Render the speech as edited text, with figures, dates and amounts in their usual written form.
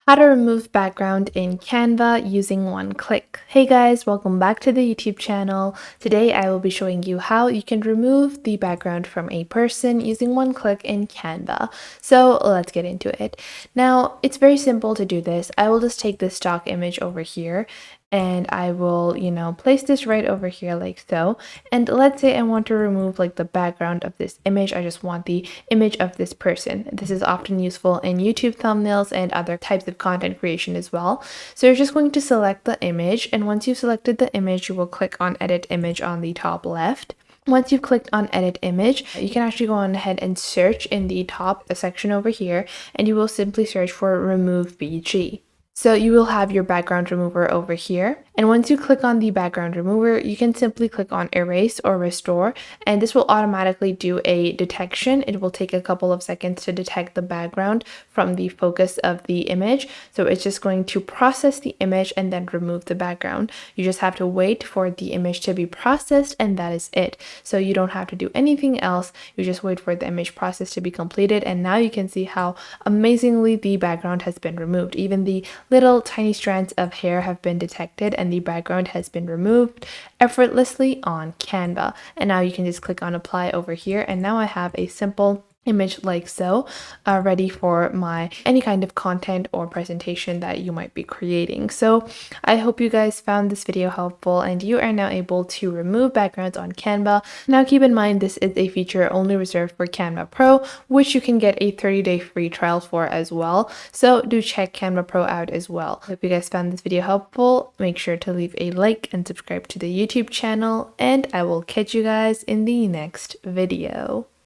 How to remove background in Canva using one click. Hey guys, welcome back to the YouTube channel. Today I will be showing you how you can remove the background from a person using one click in Canva. So let's get into it. Now, it's very simple to do this. I will just take this stock image over here and I will, place this right over here like so. And let's say I want to remove like the background of this image. I just want the image of this person. This is often useful in YouTube thumbnails and other types of content creation as well. So you're just going to select the image, and once you've selected the image, you will click on Edit Image on the top left. Once you've clicked on Edit Image, you can actually go on ahead and search in the top section over here, and you will simply search for Remove BG. So you will have your background remover over here. And once you click on the background remover, you can simply click on erase or restore, and this will automatically do a detection. It will take a couple of seconds to detect the background from the focus of the image. So it's just going to process the image and then remove the background. You just have to wait for the image to be processed, and that is it. So you don't have to do anything else. You just wait for the image process to be completed, and now you can see how amazingly the background has been removed. Even the little tiny strands of hair have been detected and the background has been removed effortlessly on Canva. And now you can just click on apply over here, and now I have a simple image like so, ready for my any kind of content or presentation that you might be creating. So I hope you guys found this video helpful and you are now able to remove backgrounds on Canva. Now keep in mind, this is a feature only reserved for Canva Pro, which you can get a 30-day free trial for as well. So do check Canva Pro out as well. Hope you guys found this video helpful. Make sure to leave a like and subscribe to the YouTube channel, and I will catch you guys in the next video.